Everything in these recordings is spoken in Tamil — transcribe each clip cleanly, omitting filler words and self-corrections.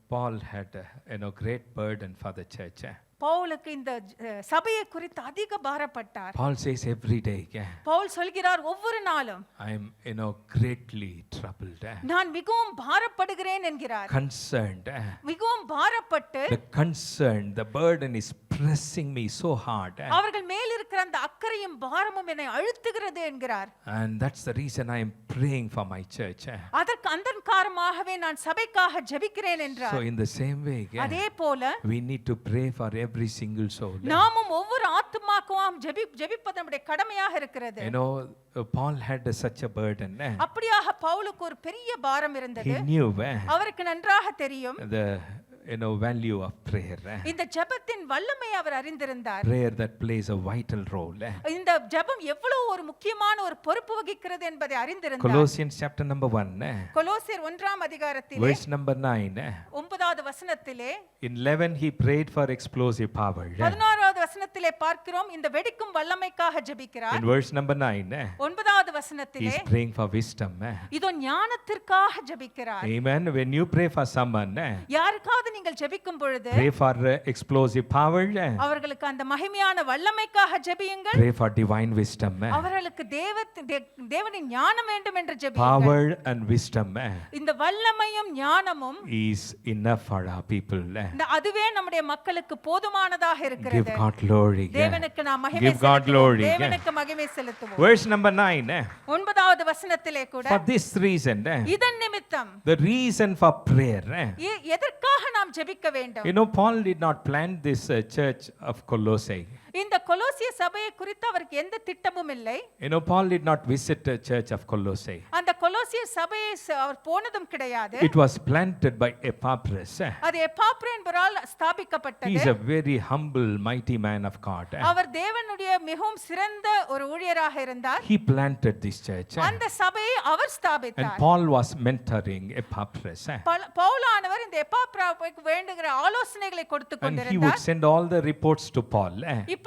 Paul had great burden for the church. பவுலுக்கு இந்த சபையை குறித்து அதிக பாரப்பட்டார். Paul says every day, Pavul சொல்கிறார் ஒவ்வொரு நாளும் I am greatly troubled. நான் மிகவும் பாரப்படுகிறேன் என்கிறார். Concerned. மிகவும் பாரப்பட்டு the concern, the burden is pressing me so hard. அவர்கள் மேல் இருக்கிற அந்த அக்கறையும் பாரமும் என்னை அழுத்துகிறது என்கிறார். And that's the reason I am praying for my church. அதற்கு அந்த காரணமாகவே நான் சபைக்காக ஜெபிக்கிறேன் என்றார். So in the same way, அதே போல we need to pray for every single soul. நாமும் ஒவ்வொரு ஆத்துமாக்கும் ஜெபிப்பது நம்முடைய கடமையாக இருக்கிறது. Paul had such a burden. அப்படியாக பவுலுக்கு ஒரு பெரிய பாரம் இருந்தது. He knew அவருக்கு நன்றாக தெரியும் the value of prayer. இந்த ஜெபத்தின் வல்லமை அவர் அறிந்திருந்தார். Prayer that plays a vital role. இந்த ஜெபம் எவ்வளவு ஒரு முக்கியமான ஒரு பொறுப்பு வகிக்கிறது என்பதை அறிந்திருந்தார். Colossians chapter number 1. கொலோசியர் 1ஆம் அதிகாரத்திலே verse number 9. 9வது வசனத்திலே in 11 he prayed for explosive power. 16வது வசனத்திலே பார்க்கிறோம் இந்த வெடிக்கும் வல்லமைக்காக ஜெபிக்கிறார். in verse number 9 9வது வசனத்திலே he is praying for wisdom. இதோ ஞானத்திற்காக ஜெபிக்கிறார். Amen. When you pray for someone, யாருக்காவது நீங்கள் ஜெபிக்கும் பொழுது pray for explosive power. அவர்களுக்கு அந்த மகிமையான வல்லமைக்காக ஜெபியுங்கள். pray for divine wisdom. அவர்களுக்கு தேவனின் ஞானம் வேண்டும் என்று ஜெபியுங்கள். power and wisdom இந்த வல்லமையும் ஞானமும் is enough for our people. அதுவே நம்முடைய மக்களுக்கு போதுமானதாக இருக்கிறது. give God glory. தேவனுக்கு நாம் மகிமை give God glory. தேவனுக்கு மகிமை செலுத்துவோம். verse number 9 9வது வசனத்திலே கூட for this reason இதன் நிமித்தம் the reason for prayer எதற்காக நாம் ஜெபிக்க வேண்டும். Paul did not plant this church of Colossae. இந்த கொலோசிய சபையை குறித்து அவருக்கு எந்த திட்டமும் இல்லை. Paul did not visit the church of Colossae. அந்த கொலோசிய சபையை அவர் போனதும் கிடையாது. it was planted by Epaphras. அது எப்பாப்ரா என்பவரால் ஸ்தாபிக்கப்பட்டது. he is a very humble mighty man of God. அவர் தேவனுடைய மிகவும் சிறந்த ஒரு ஊழியராக இருந்தார். he planted this church. அந்த சபையை அவர் ஸ்தாபித்தார். and Paul was mentoring Epaphras. பவுலானவர் இந்த எப்பாப்ராவுக்கு வேண்டுகிற ஆலோசனைகளை கொடுத்து கொண்டிருந்தார். and he would send all the reports to Paul.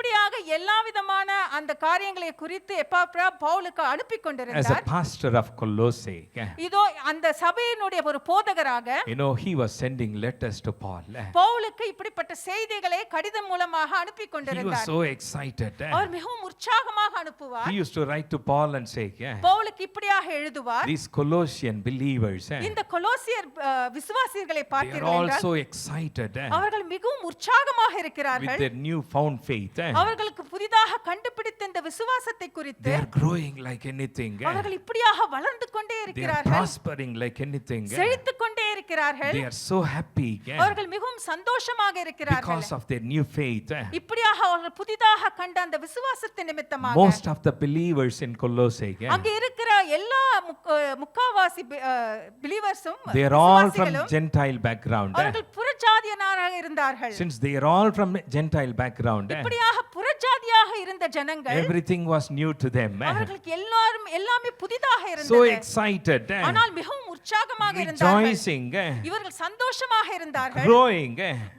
இப்படியாக எல்லாவிதமான அந்த காரியங்களை குறித்து எப்பாப்ரா பவுலுக்கு அனுப்பி கொண்டிருந்தார். as a pastor of Colossae, இதோ அந்த சபையினுடைய ஒரு போதகராக he was sending letters to Paul. பவுலுக்கு இப்படிப்பட்ட செய்திகளை கடிதம் மூலமாக அனுப்பி he கொண்டிருந்தார். was so excited. அவர் மிகவும் உற்சாகமாக அனுப்புவார். he used to write to Paul and say, பவுலுக்கு இப்படியாக எழுதுவார். these Colossian believers, இந்த கொலோசியர் விசுவாசிகளை they are பார்த்தீர்கள் all என்றால் so excited அவர்கள் மிகவும் உற்சாகமாக with இருக்கிறார்கள். their new found faith. அவர்களுக்கு புதிதாக கண்டுபிடித்த இந்த விசுவாசத்தை குறித்து they are growing like anything. அவர்கள் இப்படியாக வளர்ந்து கொண்டே they are இருக்கிறார்கள். prospering like anything. செழித்து கொண்டே இருக்கிறார்கள். they are so happy அவர்கள் மிகவும் சந்தோஷமாக இருக்கிறார்கள். because of their new faith. இப்படியாக அவர்கள் புதிதாக கண்ட அந்த விசுவாசத்தின் நிமித்தமாக most of the believers in Colossae, அங்கே இருக்கிற எல்லா முக்காவாசி பிலீவர்ஸும் they are all from Gentile background. அவர்கள் புறஜாதியராக இருந்தார்கள். since they are all from Gentile background, இப்படியாக புறஜாதியாக இருந்த ஜனங்கள் everything was new to them. அவர்களுக்கு எல்லாமே புதிதாக so இருந்தது. excited, ஆனால் மிகவும் உற்சாகமாக இருந்தார்கள். rejoicing, இவர்கள் சந்தோஷமாக இருந்தார்கள். growing.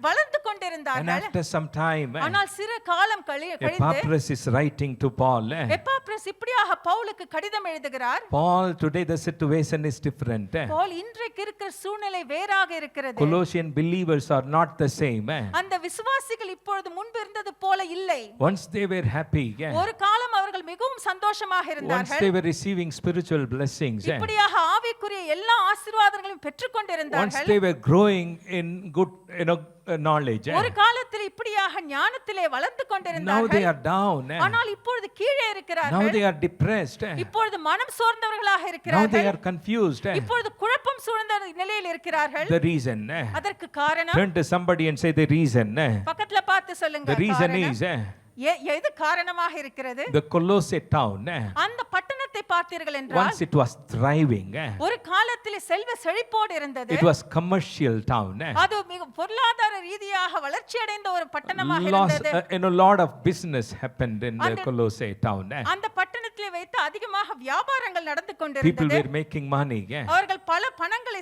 வளர்ந்து and கொண்டிருந்தார்கள். after some time, ஆனால் சிறு காலம் கழிந்து Epaphras is writing to Paul. எப்பாப்ரஸ் இப்படியாக பவுலுக்கு கடிதம் எழுதுகிறார். Paul, today the situation is different. Pavul இன்றைக்கு இருக்கிற சூழ்நிலை வேறாக இருக்கிறது. Colossian believers are not the same. அந்த விசுவாசிகள் இப்பொழுது முன்பு இருந்தது போல இல்லை. once they were happy, ஒரு காலம் அவர்கள் மிகவும் சந்தோஷமாக once இருந்தார்கள். they were receiving spiritual blessings, இப்படியாக ஆவிக்குரிய எல்லா ஆசீர்வாதங்களையும் பெற்றுக் once கொண்டிருந்தார்கள். they were growing in good knowledge, ஒரு காலத்தில் இப்படியாக ஞானத்திலே வளர்ந்து now they கொண்டிருந்தார்கள். are down. ஆனால் இப்பொழுது கீழே now இருக்கிறார்கள். they are depressed. இப்பொழுது மனம் சோர்ந்தவர்களாக now they இருக்கிறார்கள். are confused. இப்பொழுது குழப்பம் சூழ்ந்த நிலையில் இருக்கிறார்கள். the reason, அதற்கு காரணம் turn to somebody and say the reason. பக்கத்துல பார்த்து சொல்லுங்க. the reason காரணம். is எது காரணமாக இருக்கிறது? the Colossae town, அந்த பட்டணத்தை பார்த்தீர்கள் என்றால் once it was thriving, ஒரு காலத்தில் செல்வ செழிப்போடு இருந்தது. it was commercial town. அது மிக பொருளாதார ரீதியாக வளர்ச்சி அடைந்த ஒரு பட்டணமாக இருந்தது. lot of business happened in the Colossae town. அந்த பட்டணத்தில் பட்டணத்திலே வைத்து அதிகமாக வியாபாரங்கள் நடந்து People கொண்டிருந்தது. were making money. அவர்கள் பல பணங்களை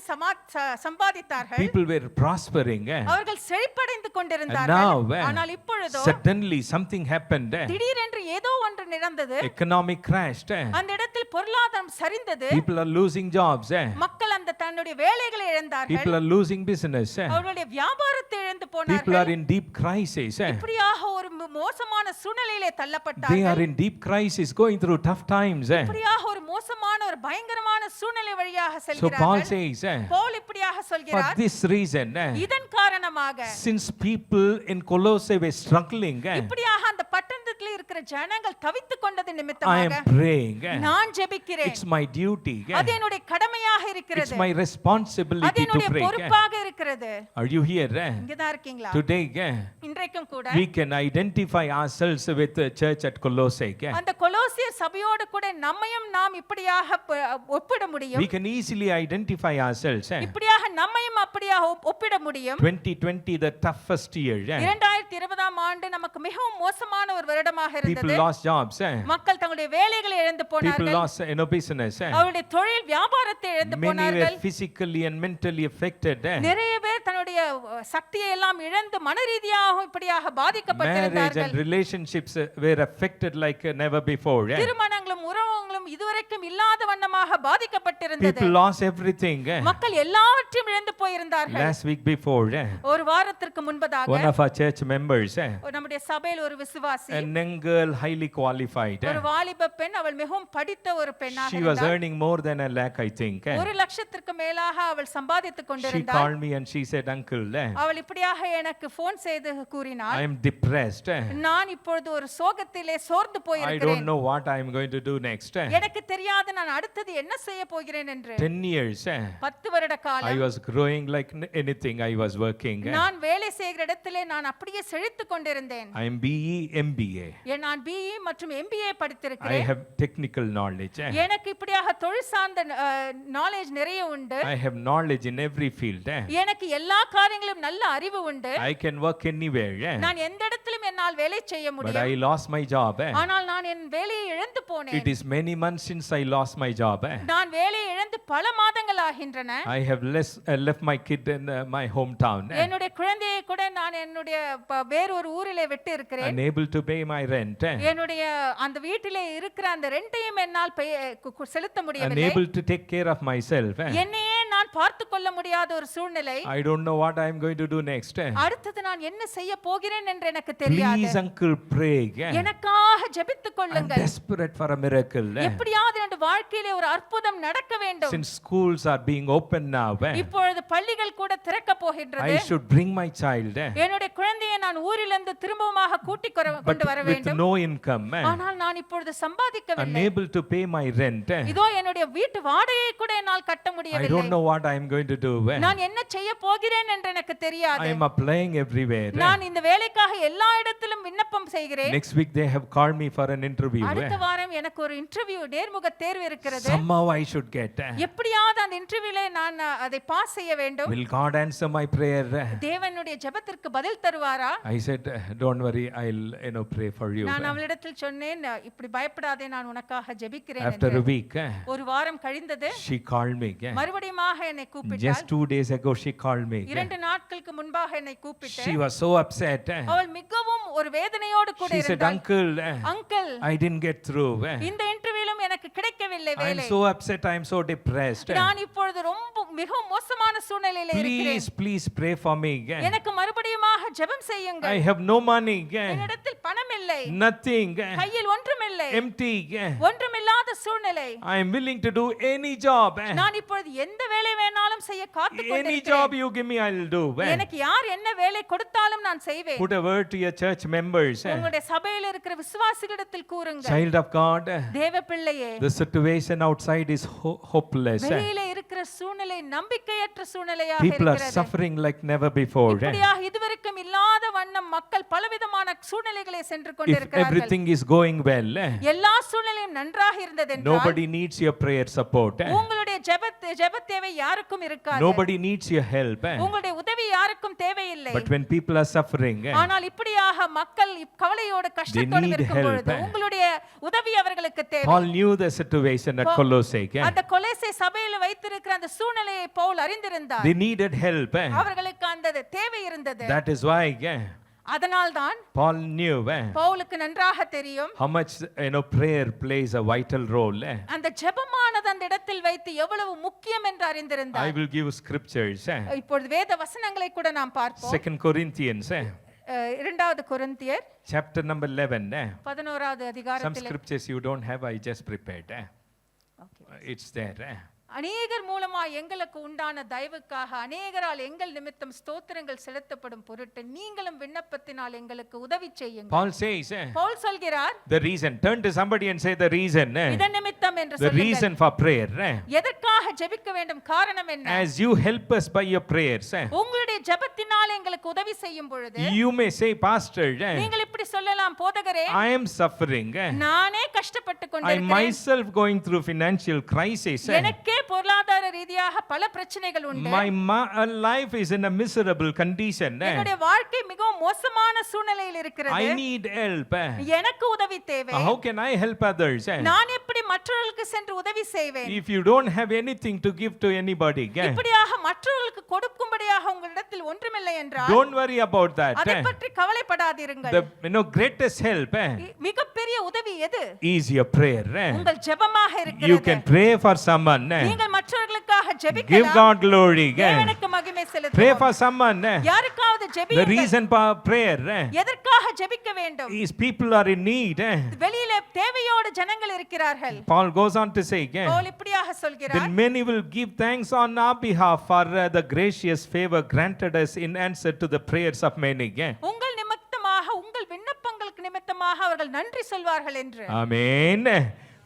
சம்பாதித்தார்கள். People were prospering. அவர்கள் செழிப்படைந்து And கொண்டிருந்தார்கள். now, ஆனால் இப்பொழுதோ suddenly something happened. திடீரென்று ஏதோ ஒன்று நடந்தது. Economic crashed. அந்த இடத்தில் பொருளாதாரம் சரிந்தது. People are losing jobs. மக்கள் அந்த தன்னுடைய வேலைகளை இழந்தார்கள். People are losing business. அவர்களுடைய வியாபாரத்தை இழந்து People போனார்கள். are in deep crisis. இப்படியாக ஒரு மோசமான சூழ்நிலையிலே They தள்ளப்பட்டார்கள். are in deep crisis, going through tough times. இப்படியாக ஒரு மோசமான ஒரு பயங்கரமான சூழ்நிலை வழியாக So Paul செல்கிறார்கள். says, பவுல் இப்படியாக for சொல்கிறார், this reason, இதன் காரணமாக since people in Colossae were struggling, இப்படியாக அந்த பட்டணத்தில் இருக்கிற ஜனங்கள் தவித்துக் கொண்டது I am நிமித்தமாக praying. நான் ஜெபிக்கிறேன். It's my duty. அது என்னுடைய கடமையாக It's இருக்கிறது. my அது responsibility to என்னுடைய pray. பொறுப்பாக இருக்கிறது. Are you here? இங்கதான் இருக்கீங்களா? Today, இன்றைக்கும் கூட we can identify ourselves with the church at Colossae. அந்த கொலோசியர் சபையோடு கூட நம்மையும் நாம் இப்படியாக ஒப்பிட முடியும். We can easily identify ourselves. இப்படியாக நம்மையும் அப்படியாக ஒப்பிட முடியும். 2020, the toughest year. 2020ஆம் ஆண்டு நமக்கு மிகவும் மோசமான ஒரு வருடமாக People இருந்தது. lost jobs. மக்கள் தங்களுடைய வேலைகளை இழந்து People போனார்கள். lost business. அவருடைய தொழில் வியாபாரத்தை இழந்து Many were போனார்கள். physically and mentally affected. நிறைய பேர் தன்னுடைய சக்தியை எல்லாம் இழந்து மனரீதியாக இப்படியாக Marriage பாதிக்கப்பட்டிருந்தார்கள். and relationships were affected like never before. திருமணங்களும் உறவுகளும் இதுவரைக்கும் இல்லாத வண்ணமாக பாதிக்கப்பட்டிருந்தது. People lost everything. மக்கள் எல்லாவற்றையும் இழந்து போயிருந்தார்கள். Last week before, ஒரு வாரத்திற்கு முன்பதாக one of our church members, நம்முடைய சபையில் ஒரு விசுவாசி, a young girl, highly qualified, ஒரு வாலிப பெண், அவள் மிகவும் படித்த ஒரு பெண்ணாக she was இருந்தாள். earning more than a lakh, I think. 1,00,000க்கு மேலாக அவள் சம்பாதித்துக் She கொண்டிருந்தாள். called me and she said, uncle, அவள் இப்படியாக எனக்கு போன் செய்து கூறினாள், I am depressed. நான் இப்பொழுது ஒரு சோகத்திலே சோர்ந்து I don't போயிருக்கிறேன். know what I am going to do next. எனக்கு தெரியாது நான் அடுத்தது என்ன செய்ய போகிறேன் என்று. 10 years, 10 வருட I காலம் was growing like anything. I was working. நான் வேலை செய்கிற இடத்திலே நான் அப்படியே செழித்துக் கொண்டிருந்தேன். I am BE, MBA. நான் BE மற்றும் MBA I படித்திருக்கிறேன். have technical knowledge. எனக்கு இப்படியாக தொழில் சார்ந்த நாலேஜ் நிறைய உண்டு. I have knowledge in every field. எனக்கு எல்லா காரியங்களிலும் நல்ல அறிவு உண்டு. I can work anywhere. நான் எந்த இடத்திலும் என்னால் வேலை செய்ய But முடியும். I lost my job. ஆனால் நான் என் வேலையை இழந்து போனேன். It is many months since I lost my job. நான் வேலையை இழந்து பல மாதங்கள் ஆகின்றன. I have left my kid in my hometown. என்னுடைய குழந்தையை கூட நான் என்னுடைய வேறொரு ஊரிலே விட்டு இருக்கிறேன். Unable to pay my rent. என்னுடைய அந்த வீட்டிலே இருக்கிற அந்த ரெண்டையும் என்னால் செலுத்த முடியவில்லை. Unable to take care of myself. என்னையே நான் பார்த்து கொள்ள முடியாத ஒரு சூழ்நிலை. I don't know what I am going to do next. அடுத்து நான் என்ன செய்ய போகிறேன் என்று எனக்கு தெரியாது. Please, uncle, pray. எனக்காக ஜெபித்துக் I'm கொள்ளுங்கள். desperate for a miracle. எப்படியாவது என்னுடைய வாழ்க்கையிலே ஒரு அற்புதம் நடக்க வேண்டும். Since schools are being open now, இப்பொழுது பள்ளிகள் கூட திறக்க போகின்றது. I should bring my child. என்னுடைய குழந்தையை நான் ஊரிலிருந்து திரும்பமாக கூட்டிக் கொண்டு வர But with வேண்டும். no income. ஆனால் நான் இப்பொழுது சம்பாதிக்கவில்லை. Unable to pay my rent. இதோ என்னுடைய வீட்டு வாடகையை கூட என்னால் கட்ட I முடியவில்லை. don't know what I am going to do. நான் என்ன செய்ய போகிறேன் என்று எனக்கு தெரியாது. I am applying everywhere. நான் இந்த வேலைக்காக எல்லா இடத்திலும் விண்ணப்பம் செய்கிறேன். Next week they have called me for an interview. அடுத்த வாரம் எனக்கு ஒரு இன்டர்வியூ நேர்முக தேர்வு இருக்கிறது. Somehow I should get. எப்படியாவது அந்த இன்டர்வியூல நான் அதை பாஸ் செய்ய வேண்டும். Will God answer my prayer? தேவனுடைய ஜெபத்திற்கு பதில் தருவாரா? I said, don't worry, I'll pray for you. நான் அவளிடத்தில் சொன்னேன், இப்படி பயப்படாதே, நான் உனக்காக ஜெபிக்கிறேன் After என்று. a week, ஒரு வாரம் கழிந்தது. she called me. மறுபடியுமாக என்னை Just கூப்பிட்டாள். 2 days ago she called me. 2 நாட்களுக்கு முன்பாக என்னை She கூப்பிட்டு was so upset. அவள் மிகவும் ஒரு வேதனையோடு கூட She said, இருந்தாள். uncle, uncle, I didn't get through. இந்த இன்டர்வியூலும் எனக்கு கிடைக்கவில்லை I am வேலை. so upset, I am so depressed. நான் இப்பொழுது மிகவும் மோசமான சூழ்நிலையில இருக்கிறேன். Please pray for me. எனக்கு மறுபடியுமாக ஜெபம் செய்யுங்கள். I have no money. என்னிடத்தில் பணம் இல்லை. Nothing. கையில் ஒன்றுமில்லை. Empty. ஒன்றுமில்லாத சூழ்நிலை. I am willing to do any job. நான் இப்பொழுது எந்த வேலை வேணாலும் செய்ய காத்துக் Any கொண்டிருக்கிறேன். job you give me, I will do. எனக்கு யார் என்ன வேலை கொடுத்தாலும் நான் செய்வேன். Put a word to your church members. உங்களுடைய சபையில் இருக்கிற விசுவாசிகளிடத்தில் கூறுங்கள். Child of God, தேவ பிள்ளையே, the situation outside is hopeless. வெளியில இருக்கிற சூழ்நிலை நம்பிக்கையற்ற சூழ்நிலையாக People are இருக்கிறது. suffering like never before. இப்படியாக இதுவரைக்கும் இல்லாத வண்ணம் மக்கள் பலவிதமான சூழ்நிலைகளை சென்று If கொண்டிருக்கிறார்கள். everything is going well, எல்லா சூழ்நிலையும் நன்றாக இருந்தது என்றால் nobody needs your prayer support. உங்களுடைய ஜெப தேவை யாருக்கும் இருக்காது. Nobody needs your help. உங்களுடைய உதவி யாருக்கும் தேவையில்லை. But when people are suffering, ஆனால் இப்படியாக மக்கள் கவலையோடு கஷ்டத்தோடு இருக்கும் பொழுது உங்களுடைய உதவி அவர்களுக்கு தேவை. Paul knew the situation at Colossae. அந்த கொலோசை சபையில் வைத்திருக்கிற அந்த சூழ்நிலையை பவுல் அறிந்திருந்தார். They needed help. அவர்களுக்கு அந்த தேவை இருந்தது. That is why அதனால்தான் Paul knew பவுலுக்கு நன்றாக தெரியும் how much prayer plays a vital role. அந்த ஜெபமானது அந்த இடத்தில் வைத்து எவ்வளவு முக்கியம் என்று அறிந்திருந்தார். I will give scriptures. இப்பொழுது வேத வசனங்களை கூட நாம் பார்ப்போம். 2 Corinthians இரண்டாவது கொரிந்தியர் chapter number 11. 11வது Some அதிகாரத்தில் scriptures you don't have, I just prepared. It's there. அநேகர் மூலமா எங்களுக்கு உண்டான தயவுக்காக அநேகரால் எங்கள் நிமித்தம் ஸ்தோத்திரங்கள் செலுத்தப்படும் பொருட்டு நீங்களும் விண்ணப்பத்தினால் எங்களுக்கு உதவி செய்யுங்கள். Paul says, பவுல் சொல்கிறார், the reason. Turn to somebody and say the reason. இதன் நிமித்தம் என்று The சொல்லுங்கள். reason for prayer. எதற்காக ஜெபிக்க வேண்டும், காரணம் என்ன? As you help us by your prayers, உங்களுடைய ஜெபத்தினால் எங்களுக்கு உதவி செய்யும் பொழுது you may say, Pastor, நீங்கள் இப்படி சொல்லலாம், போதகரே, I am suffering. நானே கஷ்டப்பட்டு I கொண்டிருக்கிறேன். myself going through financial crisis. எனக்கே பொருளாதார ரீதியாக பல பிரச்சனைகள் உண்டு. My life is in a miserable condition. என்னுடைய வாழ்க்கை மிகவும் மோசமான சூழ்நிலையில் இருக்கிறது. I need help. எனக்கு உதவி தேவை. How can I help others? நான் எப்படி மற்றவர்களுக்கு சென்று உதவி செய்வேன்? If you don't have anything to give to anybody, இப்படியாக மற்றவர்களுக்கு கொடுக்கும்படியாக உங்களிடத்தில் ஒன்றுமில்லை என்றால் don't worry about that. அதை பற்றி கவலைப்படாதீர்கள். The greatest help மிகப்பெரிய உதவி எது? is your prayer. உங்கள் ஜெபமாக இருக்கிறது. You can pray for someone. நீங்கள் மற்றவர்களுக்காக ஜெபிக்கலாம். Give God glory. தேவனுக்கு மகிமை செலுத்துவோம். Pray for someone. யாருக்காவது The ஜெபியுங்கள். reason for prayer எதற்காக ஜெபிக்க வேண்டும்? is people are in need. வெளியில தேவையோடு ஜனங்கள் இருக்கிறார்கள். Paul goes on to say, Pavul இப்படியாக சொல்கிறார், then many will give thanks on our behalf for the gracious favor granted us in answer to the prayers of many. உங்கள் நிமித்தமாக உங்கள் விண்ணப்பங்களுக்கு நிமித்தமாக அவர்கள் நன்றி சொல்வார்கள் என்று. Amen.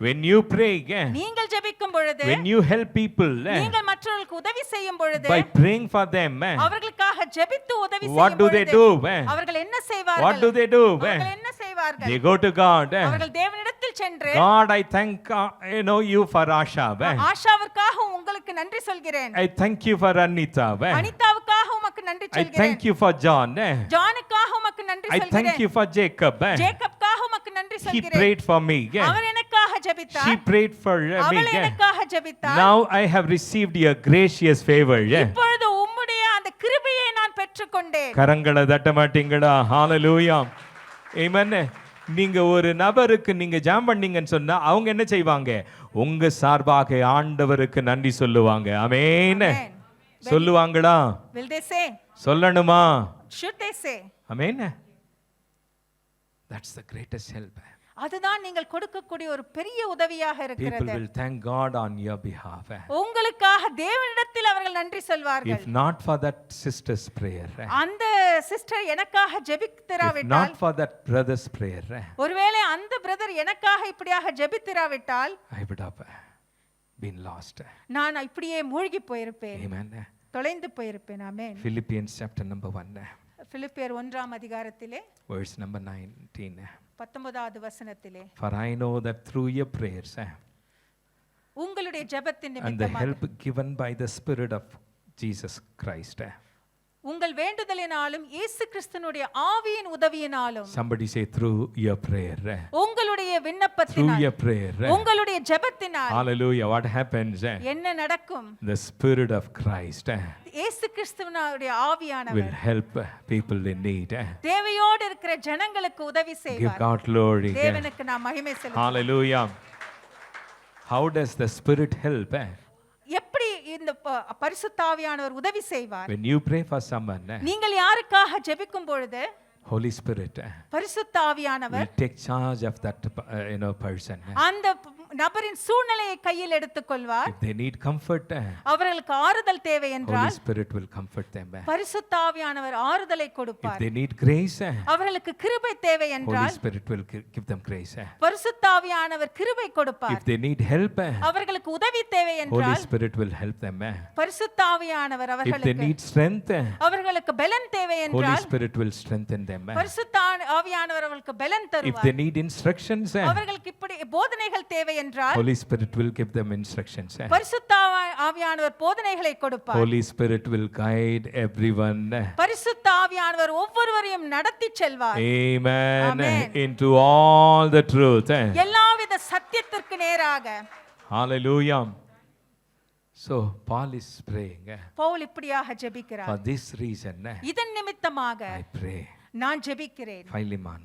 When you pray, நீங்கள் ஜெபிக்கும் பொழுது, when you help people, நீங்கள் மற்றவர்களுக்கு உதவி செய்யும் பொழுது, by praying for them, அவர்களுக்காக ஜெபித்து உதவி what செய்யும் do பொழுது they do? அவர்கள் என்ன செய்வார்கள்? What do they do? அவர்கள் என்ன செய்வார்கள்? They go to God. அவர்கள் தேவனிடத்தில் சென்று, God, I thank you for Asha. ஆஷாவிற்காக உங்களுக்கு நன்றி சொல்கிறேன். I thank you for Anita. அனிதாவுக்காக உமக்கு நன்றி I சொல்கிறேன். thank you for John. ஜானுக்காக உமக்கு நன்றி I சொல்கிறேன். thank you for Jacob. ஜேக்கப்காக உமக்கு நன்றி He சொல்கிறேன். prayed for me. அவர் எனக்காக ஜெபித்தார். She prayed for அவள் me. எனக்காக ஜெபித்தார். Now I have received your gracious favor. இப்பொழுது உம்முடைய அந்த கிருபையை நான் பெற்றுக்கொண்டேன். கரங்களை தட்ட மாட்டீங்களா? Hallelujah. Amen. நீங்க ஒரு நபருக்கு நீங்க ஜெபம் பண்ணீங்கன்னு சொன்னா அவங்க என்ன செய்வாங்க? உங்க சார்பாக ஆண்டவருக்கு நன்றி சொல்லுவாங்க. ஆமென். சொல்லுவாங்களா? Will they say? சொல்லணுமா? Should they say? Amen. That's the greatest help. அதுதான் நீங்கள் கொடுக்கக்கூடிய ஒரு பெரிய உதவியாக People இருக்கிறது. will thank God on your behalf. உங்களுக்காக தேவனிடத்தில் அவர்கள் நன்றி சொல்வார்கள். If not for that sister's prayer, அந்த சிஸ்டர் எனக்காக if ஜெபித்திராவிட்டால், not for that brother's prayer, ஒருவேளை அந்த பிரதர் எனக்காக இப்படியாக ஜெபித்திராவிட்டால், I would have been lost. நான் இப்படியே மூழ்கி போயிருப்பேன். Amen. தொலைந்து போயிருப்பேன். ஆமென். Philippians chapter number 1, பிலிப்பியர் 1ஆம் அதிகாரத்திலே verse number 19. 19வது வசனத்திலே, For I know that through your prayers உங்களுடைய ஜெபத்தின் and the நிமித்தமாக help given by the Spirit of Jesus Christ. உங்கள் வேண்டுதலினாலும் இயேசு கிறிஸ்துவினுடைய ஆவியின் உதவியினாலும், Somebody say through your prayer. உங்களுடைய Through விண்ணப்பத்தினால், your prayer. உங்களுடைய ஜெபத்தினால் Hallelujah. What happens? என்ன நடக்கும்? The Spirit of Christ இயேசு கிறிஸ்துவினுடைய will ஆவியானவர் help people in need. தேவையோடு இருக்கிற ஜனங்களுக்கு உதவி Give செய்வார். God glory. தேவனுக்கு நாம் மகிமை செலுத்துவோம். Hallelujah. How does the Spirit help? எப்படி இந்த பரிசுத்த ஆவியானவர் உதவி செய்வார்? When you pray for someone, நீங்கள் யாருக்காக ஜெபிக்கும் பொழுது Holy Spirit பரிசுத்த ஆவியானவர் will take charge of that person. அந்த நபரின் சூழ்நிலையை கையில் எடுத்துக் கொள்வார். If they need comfort, அவர்களுக்கு ஆறுதல் தேவை Holy என்றால் Spirit will comfort them. பரிசுத்த ஆவியானவர் ஆறுதலை If கொடுப்பார். they need grace, அவர்களுக்கு கிருபை தேவை Holy என்றால் Spirit will give them grace. பரிசுத்த ஆவியானவர் கிருபை கொடுப்பார். If they need help, அவர்களுக்கு உதவி தேவை Holy என்றால் Spirit will help them. பரிசுத்த ஆவியானவர் If they அவர்களுக்கு need strength, அவர்களுக்கு பலன் தேவை Holy என்றால் Spirit will strengthen them. பரிசுத்த ஆவியானவர் அவர்களுக்கு பலன் If தருவார். they need instructions, அவர்களுக்கு இப்படி போதனைகள் தேவை என்றால் Holy Spirit will give them instructions. பரிசுத்த ஆவியானவர் போதனைகளை கொடுப்பார். Holy Spirit will guide everyone. பரிசுத்த ஆவியானவர் ஒவ்வொருவரையும் நடத்தி செல்வார். Amen. Amen. Into all the truth. எல்லாவித சத்தியத்திற்கு நேராக. Hallelujah. So Paul is praying. Pavul இப்படியாக ஜெபிக்கிறார். For this reason, இதன் நிமித்தமாக I pray. நான் ஜெபிக்கிறேன். Philemon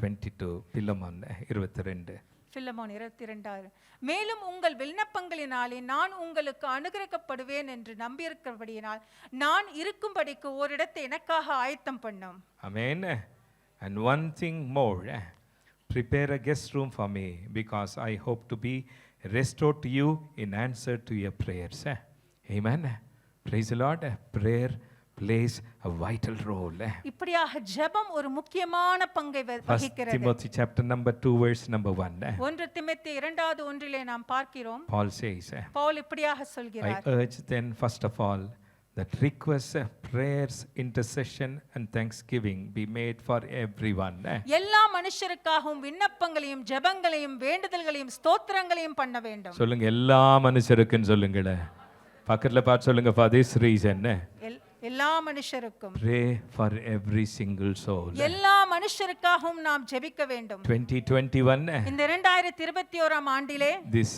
22, Philemon 22. பிலமோன் 22. மேலும் உங்கள் விண்ணப்பங்களினாலே நான் உங்களுக்கு அனுகிரகப்படுவேன் என்று நம்பியிருக்கிறபடியினால் நான் இருக்கும்படிக்கு ஓரிடத்தை எனக்காக ஆயத்தம் பண்ணும். Amen. And one thing more, prepare a guest room for me, because I hope to be restored to you in answer to your prayers. Amen. Praise the Lord. Prayer plays a vital role. இப்படியாக ஜெபம் ஒரு முக்கியமான பங்கை First வகிக்கிறது. Timothy chapter number 2 verse number 1. 1 தீமோத்தேயு 2வது ஒன்றிலே நாம் பார்க்கிறோம். Paul says, பவுல் இப்படியாக I சொல்கிறார். urge then first of all that requests, prayers, intercession and thanksgiving be made for everyone. எல்லா மனுஷருக்காகவும் விண்ணப்பங்களையும் ஜெபங்களையும் வேண்டுதல்களையும் ஸ்தோத்திரங்களையும் பண்ண வேண்டும். சொல்லுங்க, எல்லா மனுஷருக்குன்னு சொல்லுங்களே. பக்கத்துல பார்த்து சொல்லுங்க, for this reason. எல்லா மனுஷருக்கும். Pray for every single soul. எல்லா மனுஷருக்காகவும் நாம் ஜெபிக்க வேண்டும். 2021. இந்த 2021ஆம் ஆண்டிலே This,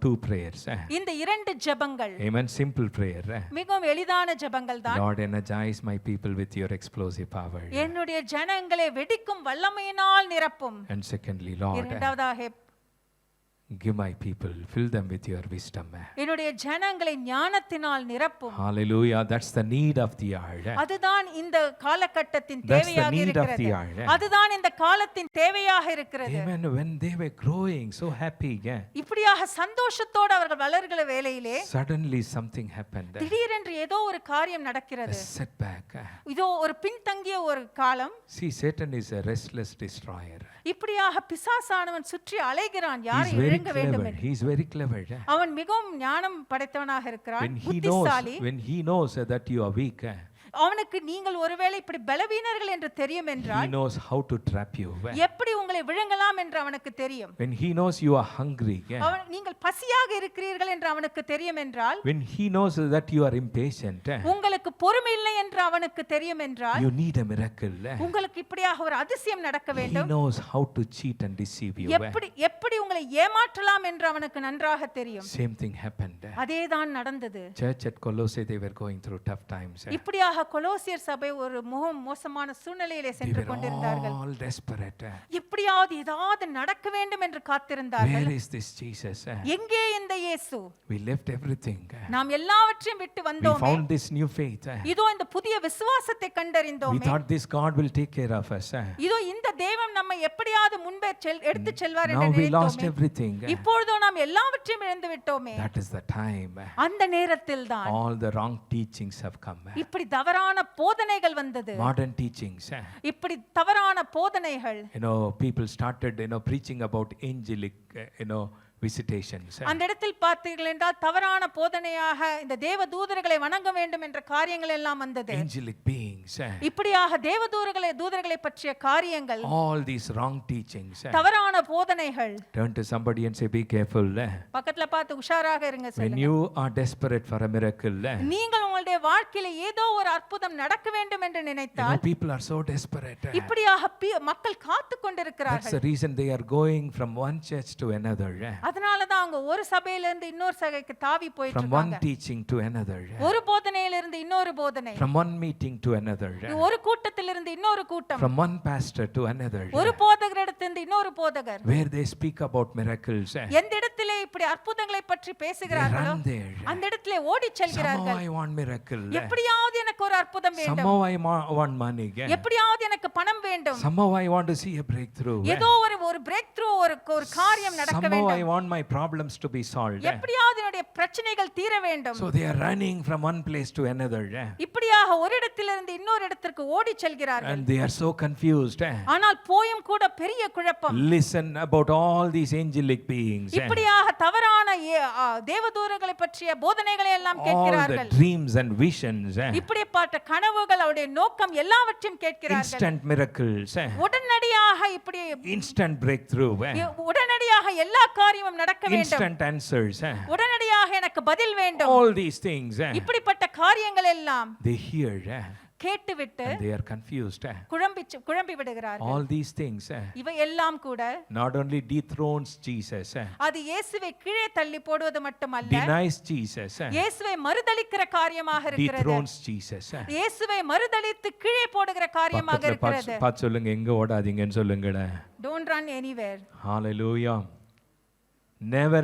two prayers. இந்த 2 ஜெபங்கள். Amen. Simple prayer. மிகவும் எளிதான ஜெபங்கள் தான். Lord, energize my people with your explosive power. என்னுடைய ஜனங்களை வெடிக்கும் வல்லமையினால் நிரப்பும். And secondly, Lord, இரண்டாவதாக give my people, fill them with your wisdom. என்னுடைய ஜனங்களை ஞானத்தினால் நிரப்பும். Hallelujah. That's the need of the hour. அதுதான் இந்த காலகட்டத்தின் That's the தேவையாக need of the இருக்கிறது. hour. அதுதான் இந்த காலத்தின் தேவையாக இருக்கிறது. Amen. When they were growing so happy, இப்படியாக சந்தோஷத்தோடு அவர்கள் வளர்கிற வேளையிலே suddenly something happened. திடீரென்று ஏதோ ஒரு காரியம் A நடக்கிறது. setback. இதோ ஒரு பின்தங்கிய ஒரு காலம். See, Satan is a restless destroyer. இப்படியாக பிசாசானவன் சுற்றி அலைகிறான் He's யாரை very விழுங்க வேண்டும் clever. என்று. He's very clever. அவன் மிகவும் ஞானம் படைத்தவனாக இருக்கிறான், When புத்திசாலி. he knows that you are weak, அவனுக்கு நீங்கள் ஒருவேளை இப்படி பலவீனர்கள் என்று தெரியும் he என்றால் knows how to trap you. எப்படி உங்களை விழுங்கலாம் என்று அவனுக்கு தெரியும். When he knows you are hungry, அவன் நீங்கள் பசியாக இருக்கிறீர்கள் என்று அவனுக்கு தெரியும் என்றால், when he knows that you are impatient, உங்களுக்கு பொறுமை இல்லை என்று அவனுக்கு தெரியும் என்றால், you need a miracle. உங்களுக்கு இப்படியாக ஒரு அதிசயம் நடக்க He வேண்டும். knows how to cheat and deceive you. எப்படி உங்களை ஏமாற்றலாம் என்று அவனுக்கு நன்றாக தெரியும். Same thing happened. அதேதான் நடந்தது. Church at Colossae, they were going through tough times. இப்படியாக கொலோசியர் சபை ஒரு மோசமான சூழ்நிலையிலே They சென்று were கொண்டிருந்தார்கள். all desperate. எப்படியாவது ஏதாவது நடக்க வேண்டும் என்று காத்திருந்தார்கள். Where is this Jesus? எங்கே இந்த இயேசு? We left everything. நாம் எல்லாவற்றையும் விட்டு We வந்தோமே. found this new faith. இதோ இந்த புதிய விசுவாசத்தை We கண்டறிந்தோமே. thought this God will take care of us. இதோ இந்த தேவன் நம்மை எப்படியாவது முன்பே எடுத்து செல்வார் என்று Now we lost நினைத்தோமே. everything. இப்பொழுதோ நாம் எல்லாவற்றையும் இழந்து விட்டோமே. That is the time. அந்த நேரத்தில் தான் All the wrong teachings have come. இப்படி தவறான போதனைகள் வந்தது. Modern teachings. இப்படி தவறான போதனைகள். People started, preaching about angelic, visitations. அந்த இடத்தில் பார்த்தீர்கள் என்றால் தவறான போதனையாக இந்த தேவ தூதர்களை வணங்க வேண்டும் என்ற காரியங்கள் எல்லாம் வந்தது. Angelic beings. இப்படியாக தேவ தூதர்களை பற்றிய காரியங்கள். All these wrong teachings. தவறான போதனைகள். Turn to somebody and say, be careful. பக்கத்துல பார்த்து உஷாராக இருங்க When சொல்லுங்க. you are desperate for a miracle, நீங்கள் உங்களுடைய வாழ்க்கையில ஏதோ ஒரு அற்புதம் நடக்க வேண்டும் என்று நினைத்தால் people are so desperate. இப்படியாக மக்கள் காத்து That's கொண்டிருக்கிறார்கள். the reason they are going from one church to another. அதனால தான் அவங்க ஒரு சபையில இருந்து இன்னொரு சபைக்கு தாவி போயிட்டு From one இருக்காங்க. teaching to another. ஒரு போதனையில இருந்து இன்னொரு போதனை. From one meeting to another. ஒரு கூட்டத்திலிருந்து இன்னொரு கூட்டம். From one pastor to another. ஒரு போதகரிடத்திலிருந்து இன்னொரு போதகர். Where they speak about miracles. எந்த இடத்திலே இப்படி அற்புதங்களை பற்றி They பேசுகிறார்களோ run there. அந்த இடத்திலே ஓடி Somehow செல்கிறார்கள். I want miracle. எப்படியாவது எனக்கு ஒரு அற்புதம் வேண்டும். Somehow I want money. எப்படியாவது எனக்கு பணம் வேண்டும். Somehow I want to see a breakthrough. ஏதோ ஒரு பிரேக் த்ரூ ஒரு காரியம் நடக்க Somehow I வேண்டும். want my problems to be solved. எப்படியாவது என்னுடைய பிரச்சனைகள் தீர வேண்டும். So they are running from one place to another. இப்படியாக ஒரு இடத்திலிருந்து இன்னொரு இடத்திற்கு ஓடி செல்கிறார்கள். And they are so confused. ஆனால் போயும் கூட பெரிய குழப்பம். Listen about all these angelic beings. இப்படியாக தவறான தேவதூதர்களை பற்றிய போதனைகளை எல்லாம் All the கேட்கிறார்கள். dreams and visions. இப்படிப்பட்ட கனவுகள் அவருடைய நோக்கம் எல்லாவற்றையும் கேட்கிறார்கள். Instant miracles. உடனடி உடனடியாக இப்படி instant breakthrough, உடனடியாக எல்லா காரியமும் நடக்க வேண்டும், instant answers, உடனடியாக எனக்கு பதில் வேண்டும், all these things, இப்படிப்பட்ட காரியங்கள் எல்லாம் they hear, கேட்டுவிட்டு and they are confused. குழம்பி விடுகிறார்கள். All these things, இவை எல்லாம் கூட not only dethrones Jesus, அது இயேசுவை கீழே தள்ளி போடுவது மட்டுமல்ல, denies Jesus, இயேசுவை மறுதலிக்கிற காரியமாக இருக்கிறது, dethrones Jesus. இயேசுவை மறுதலித்து கீழே போடுகிற காரியமாக இருக்கிறது. பார்த்து சொல்லுங்க, எங்க ஓடாதீங்கன்னு சொல்லுங்கடா. Don't run anywhere. Hallelujah. Never,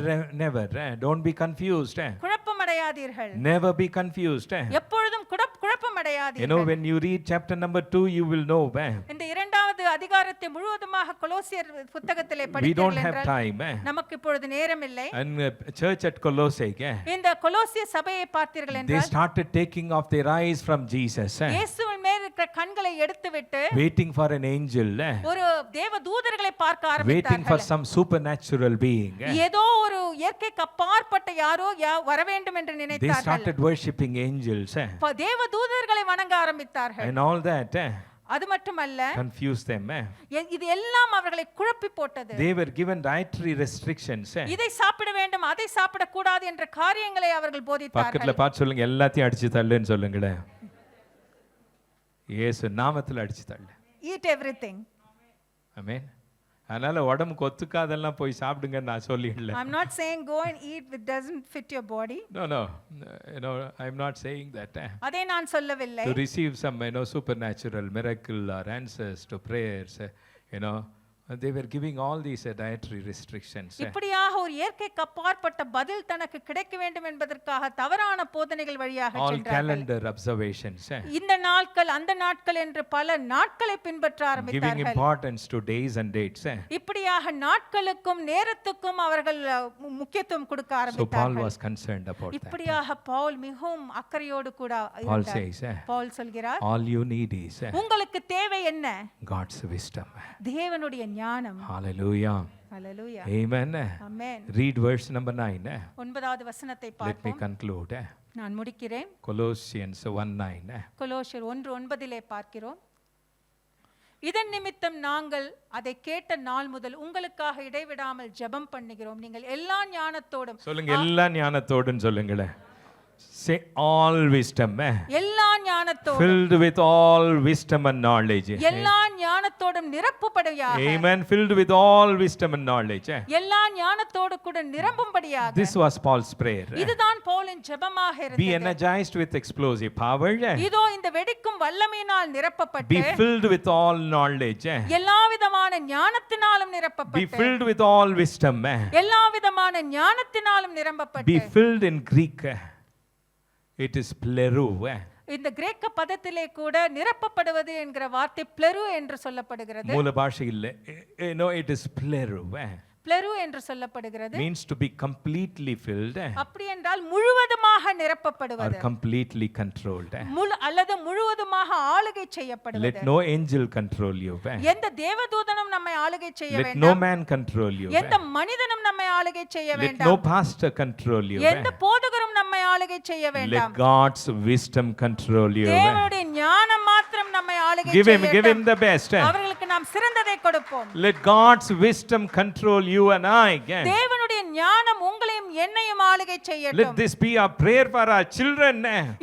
don't be confused. குழப்பமடையாதீர்கள். Never be confused. எப்பொழுதும் குழப்பமடையாதீர்கள். You know, when you read chapter number 2, you will know. இந்த இரண்டாவது அதிகாரத்தை முழுவதுமாக கொலோசியர் புத்தகத்திலே We don't படித்தீர்கள் have என்றால் time. நமக்கு இப்பொழுது நேரம் இல்லை. And church at Colossae, இந்த கொலோசிய சபையை பார்த்தீர்கள் they என்றால் started taking off their eyes from Jesus, இயேசுவின் மேல் இருக்கிற கண்களை எடுத்துவிட்டு waiting for an angel, ஒரு தேவ தூதர்களை பார்க்க waiting for ஆரம்பித்தார்கள். some supernatural being. ஏதோ ஒரு இயற்கைக்கு அப்பாற்பட்ட யாரோ வர வேண்டும் என்று They நினைத்தார்கள். started worshipping angels, தேவ தூதர்களை வணங்க ஆரம்பித்தார்கள். and all that அது மட்டுமல்ல, confused them. இது எல்லாம் அவர்களை குழப்பி போட்டது. They were given dietary restrictions. இதை சாப்பிட வேண்டும், அதை சாப்பிடக்கூடாது என்ற காரியங்களை அவர்கள் பக்கத்துல போதித்தார்கள். பார்த்து சொல்லுங்க, எல்லாத்தையும் அடிச்சு தள்ளுன்னு சொல்லுங்களேன். இயேசு நாமத்துல அடிச்சு தள்ளு. Eat everything. ஆமென். அதனால உடம்புக்கு ஒத்துக்காதெல்லாம் போய் சாப்பிடுங்கன்னு நான் சொல்லிடல. I'm not saying go and eat which doesn't fit your body. No, you know, I'm not saying that. அதை நான் சொல்லவில்லை. To receive some, you know, supernatural miracle or answers to prayers, you know, they were giving all these dietary restrictions. இப்படியாக ஒரு இயற்கைக்கு அப்பாற்பட்ட பதில் தனக்கு கிடைக்க வேண்டும் என்பதற்காக தவறான போதனைகள் வழியாக All சென்றார்கள். calendar observations. இந்த நாட்கள் அந்த நாட்கள் என்று பல நாட்களை பின்பற்ற Giving ஆரம்பித்தார்கள். importance to days and dates. இப்படியாக நாட்களுக்கும் நேரத்துக்கும் அவர்கள் முக்கியத்துவம் கொடுக்க So Paul ஆரம்பித்தார்கள். was concerned about that. இப்படியாக பவுல் மிகவும் அக்கறையோடு கூட Paul இருந்தார். says, பவுல் சொல்கிறார், all you need is உங்களுக்கு தேவை என்ன? God's wisdom. தேவனுடைய ஞானம். Hallelujah. Hallelujah. Amen. Amen. Read verse number 9. 9வது வசனத்தை Let me பார்ப்போம். conclude. நான் முடிக்கிறேன். Colossians 1:9. கொலோசியர் 1:9 பார்க்கிறோம். இதன் நிமித்தம் நாங்கள் அதை கேட்ட நாள் முதல் உங்களுக்காக இடைவிடாமல் ஜெபம் பண்ணுகிறோம். நீங்கள் எல்லா ஞானத்தோடும் சொல்லுங்க, எல்லா ஞானத்தோடும் சொல்லுங்களேன். Say all wisdom. எல்லா ஞானத்தோடும் Filled with all wisdom and knowledge. எல்லா ஞானத்தோடும் நிரப்பும்படியாக. Amen. Filled with all wisdom and knowledge. எல்லா ஞானத்தோடு கூட நிரம்பும்படியாக. This was Paul's prayer. இதுதான் பவுலின் ஜெபமாக Be இருந்தது. energized with explosive power. இதோ இந்த வெடிக்கும் வல்லமையினால் நிரப்பப்பட்டு Be filled with all knowledge. எல்லா விதமான ஞானத்தினாலும் Be நிரப்பப்பட்டு filled with all wisdom. எல்லா விதமான ஞானத்தினாலும் நிரம்பப்பட்டு. Be filled in Greek. It is plerou. இந்த கிரேக்க பதத்திலே கூட நிரப்பப்படுவது என்கிற வார்த்தை பிளெரு என்று சொல்லப்படுகிறது. மூல பாஷையில் no, it is plerou. பிளெரு என்று சொல்லப்படுகிறது. Means to be completely filled அப்படி என்றால் முழுவதுமாக or நிரப்பப்படுவது, completely controlled. அல்லது முழுவதுமாக ஆளுகை Let செய்யப்படுவது. no angel control you. எந்த தேவதூதனும் நம்மை ஆளுகை செய்ய Let no வேண்டாம். man control you. எந்த மனிதனும் நம்மை ஆளுகை செய்ய Let no வேண்டாம். pastor control you. எந்த போதகரும் நம்மை ஆளுகை செய்ய Let வேண்டாம். God's wisdom control you. தேவனுடைய ஞானம் மாத்திரம் நம்மை ஆளுகை Give him செய்யட்டும். the best. அவர்களுக்கு நாம் சிறந்ததை கொடுப்போம். Let God's wisdom control you and I. தேவனுடைய ஞானம் உங்களையும் என்னையும் ஆளுகை Let செய்யட்டும். this be a prayer for our children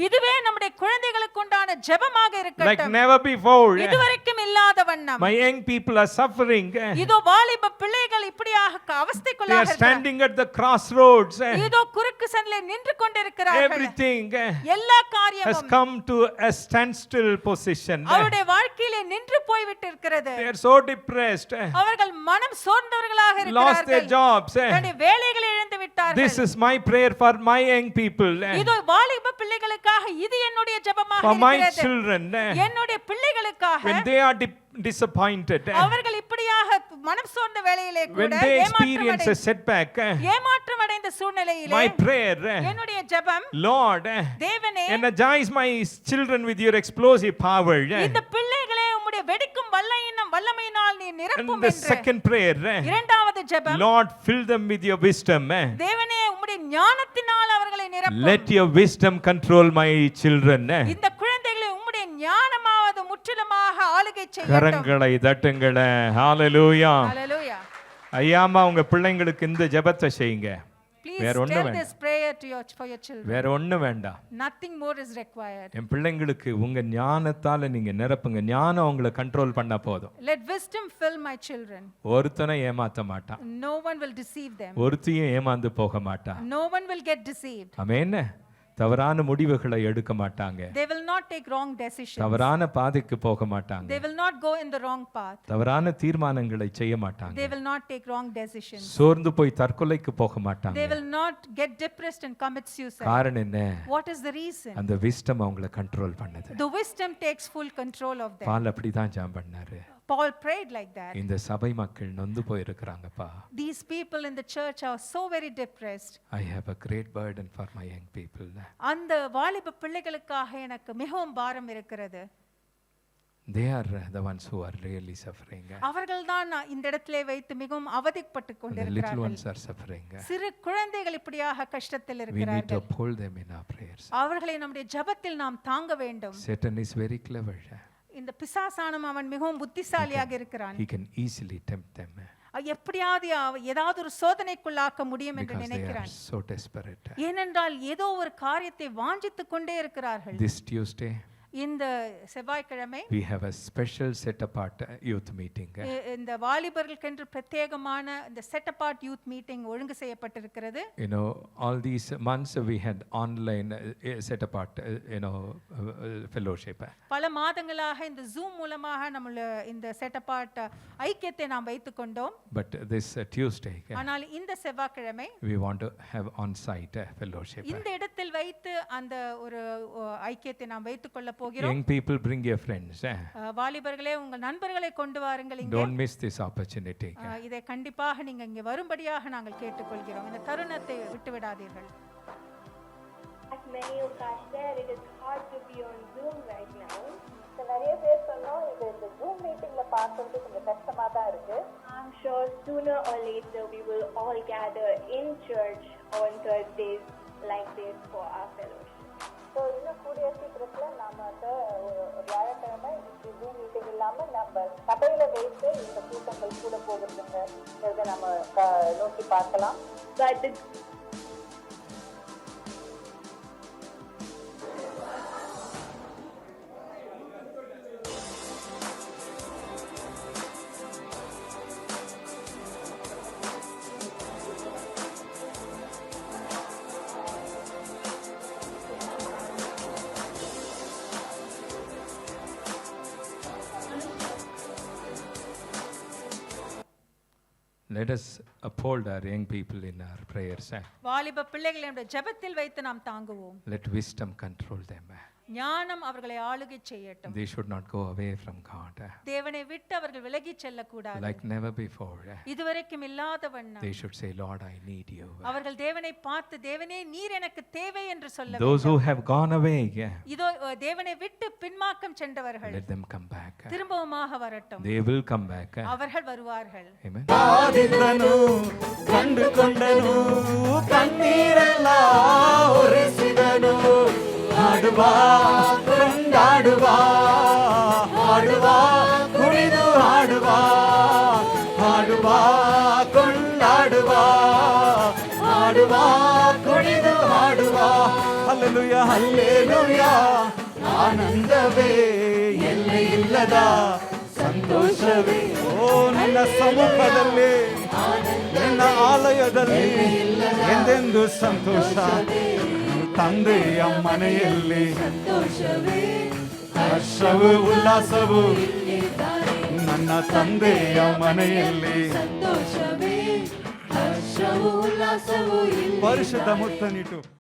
இதுவே நம்முடைய குழந்தைகளுக்கு உண்டான ஜெபமாக like இருக்கட்டும். never before. இதுவரைக்கும் இல்லாத வண்ணம். My young people are suffering. இதோ வாலிப பிள்ளைகள் இப்படியாக They are அவஸ்தைக்குள்ளாக இருக்கிறார்கள். standing at the crossroads. இதோ குறுக்கு சந்திலே நின்று கொண்டிருக்கிறார்கள். Everything எல்லா has காரியமும் come to a standstill position. அவருடைய வாழ்க்கையிலே நின்று போய்விட்டு இருக்கிறது. They are so depressed. அவர்கள் மனம் சோர்ந்தவர்களாக Lost their இருக்கிறார்கள். jobs. தன்னுடைய வேலைகளை இழந்து விட்டார்கள். This is my prayer for my young people. இதோ வாலிப பிள்ளைகளுக்காக இது என்னுடைய ஜெபமாக For my இருக்கிறது. children. என்னுடைய பிள்ளைகளுக்காக When they are disappointed. அவர்கள் இப்படியாக மனம் சோர்ந்த வேளையிலே When கூட they experience a setback. ஏமாற்றம் அடைந்த சூழ்நிலையிலே My prayer. என்னுடைய ஜெபம், Lord, தேவனே energize my children with your explosive power. இந்த பிள்ளைகளை உம்முடைய வெடிக்கும் வல்லமையினால் நீ And நிரப்பும் the என்று. second prayer. இரண்டாவது ஜெபம், Lord, fill them with your wisdom. தேவனே உம்முடைய ஞானத்தினால் அவர்களை நிரப்பும். Let your wisdom control my children. இந்த குழந்தைகளை உம்முடைய ஞானமாவது முற்றிலுமாக ஆளுகை செய்யட்டும். கரங்களை தட்டுங்களே. ஹalleluya. Hallelujah. ஐயாமா உங்க பிள்ளைங்களுக்கு இந்த ஜெபத்தை செய்யுங்க. Please வேற ஒண்ணு tell வேண்டாம். this prayer for your children. வேற ஒண்ணும் வேண்டாம். Nothing more is required. என் பிள்ளைங்களுக்கு உங்க ஞானத்தால நீங்க நிரப்புங்க. ஞானம் உங்களை கண்ட்ரோல் பண்ணா போதும். Let wisdom fill my children. ஒருத்தனை ஏமாத்த மாட்டான். No one will deceive them. ஒருத்தியும் ஏமாந்து போக மாட்டான். No one will get deceived. ஆமென். தவறான முடிவுகளை எடுக்க மாட்டாங்க. They will not take wrong decisions. தவறான பாதைக்கு போக மாட்டாங்க. They will not go in the wrong path. தவறான தீர்மானங்களை செய்ய மாட்டாங்க. They will not take wrong decisions. சோர்ந்து போய் தற்கொலைக்கு போக மாட்டாங்க. They will not get depressed and commit suicide. காரணம் என்ன? What is the reason? அந்த விஸ்டம் அவங்களை கண்ட்ரோல் பண்ணுது. The wisdom takes full control of them. பால் அப்படிதான் ஜெபம் பண்ணாரு. Paul prayed like that. இந்த சபை மக்கள் நொந்து போயிருக்கறாங்கப்பா. These people in the church are so very depressed. I have a great burden for my young people. அந்த வாலிப பிள்ளைகளுக்காக எனக்கு மிகவும் பாரம் இருக்கிறது. They are the ones who are really suffering. அவர்கள்தான் இந்த இடத்திலே வைத்து மிகவும் அவதிப்பட்டு The little கொண்டிருக்கிறார்கள். ones are suffering. சிறு குழந்தைகள் இப்படியாக கஷ்டத்தில் We need to இருக்கிறார்கள். uphold them in our prayers. அவர்களை நம்முடைய ஜெபத்தில் நாம் தாங்க வேண்டும். Satan is very clever. இந்த பிசாசானம் அவன் மிகவும் புத்திசாலியாக இருக்கிறான். He can easily tempt them எப்படியாவது ஏதாவது ஒரு சோதனைக்குள்ளாக்க முடியும் என்று because they are நினைக்கிறான். so desperate. ஏனென்றால் ஏதோ ஒரு காரியத்தை வாஞ்சித்துக் கொண்டே இருக்கிறார்கள். This Tuesday இந்த செவ்வாய்க்கிழமை we have a special set apart youth meeting. இந்த வாலிபர்களுக்கென்று பிரத்யேகமான இந்த செட் அபார்ட் யூத் மீட்டிங் ஒழுங்கு செய்யப்பட்டிருக்கிறது. You know, all these months we had online set apart fellowship. பல மாதங்களாக இந்த ஜூம் மூலமாக நம்மள இந்த செட் அபார்ட் ஐக்கியத்தை நாம் வைத்துக் கொண்டோம். But this Tuesday ஆனால் இந்த செவ்வாய்க்கிழமை we want to have on site fellowship. இந்த இடத்தில் வைத்து அந்த ஒரு ஐக்கியத்தை நாம் வைத்துக் கொள்ள போகிறோம். Young people, bring your friends. வாலிபர்களே உங்கள் நண்பர்களை கொண்டு வாருங்கள் இங்கே. Don't miss this opportunity. இதை கண்டிப்பாக நீங்க இங்கே வரும்படியாக நாங்கள் கேட்டுக்கொள்கிறோம். இந்த தருணத்தை விட்டு விடாதீர்கள். As many of us said, it is hard to be on Zoom right now. நிறைய பேர் சொன்னோம் இது இந்த ஜூம் மீட்டிங்ல பார்க்கிறது கொஞ்சம் கஷ்டமா தான் இருக்கு. I'm sure sooner or later we will all gather in church on Thursdays like this for our fellowship. So இன்னும் கூடிய சீக்கிரத்துல நாம வியாழக்கிழமை இப்படி ஜூம் மீட்டிங் இல்லாம நம்ம சபையில வைத்து இந்த கூட்டங்கள் கூட போகிறதுங்கிறத நம்ம நோக்கி பார்க்கலாம். But the Let us uphold our young people in our prayers. வாலிப பிள்ளைகளை நம்முடைய ஜெபத்தில் வைத்து நாம் தாங்குவோம். Let wisdom control them. ஞானம் அவர்களை ஆளுகை செய்யட்டும். They should not go away from God. தேவனை விட்டு அவர்கள் விலகி செல்ல கூடாது. Like never before. இதுவரைக்கும் இல்லாத வண்ணம் They should say, Lord, I need you. அவர்கள் தேவனை பார்த்து தேவனே நீர் எனக்கு தேவை என்று சொல்ல Those who have gone away, இதோ தேவனை விட்டு பின்மாக்கம் சென்றவர்கள் let them come back. திரும்பவுமாக வரட்டும். They will come back. அவர்கள் வருவார்கள். Amen. ಆದಿದ್ದನು ಕಂಡುಕೊಂಡನು ಕಣ್ಣೀರೆಲ್ಲ ಒರೆಸಿದನು ಹಾಡುವ ಕೊಂಡಾಡುವ ಹಾಡುವ ಕುಣಿದು ಹಾಡುವ ಹಾಡುವ ಕೊಂಡಾಡುವ ಹಾಡುವ ಕುಣಿದು ಹಾಡುವ ಹಲ್ಲೆಲೂಯ ಹಲ್ಲೆಲೂಯ ಆನಂದವೇ ಎಲ್ಲೆಯಿಲ್ಲದ ಸಂತೋಷವೇ ಓ ನಿನ್ನ ಸಮ್ಮುಖದಲ್ಲಿ ನಿನ್ನ ಆಲಯದಲ್ಲಿ ಎಂದೆಂದು ಸಂತೋಷ ತಂದೆಯ ಮನೆಯಲ್ಲಿ ಹರ್ಷವು ಉಲ್ಲಾಸವು ನನ್ನ ತಂದೆಯ ಮನೆಯಲ್ಲಿ ಪರಿಶುದ್ಧ ಮುತ್ತನಿಟ್ಟು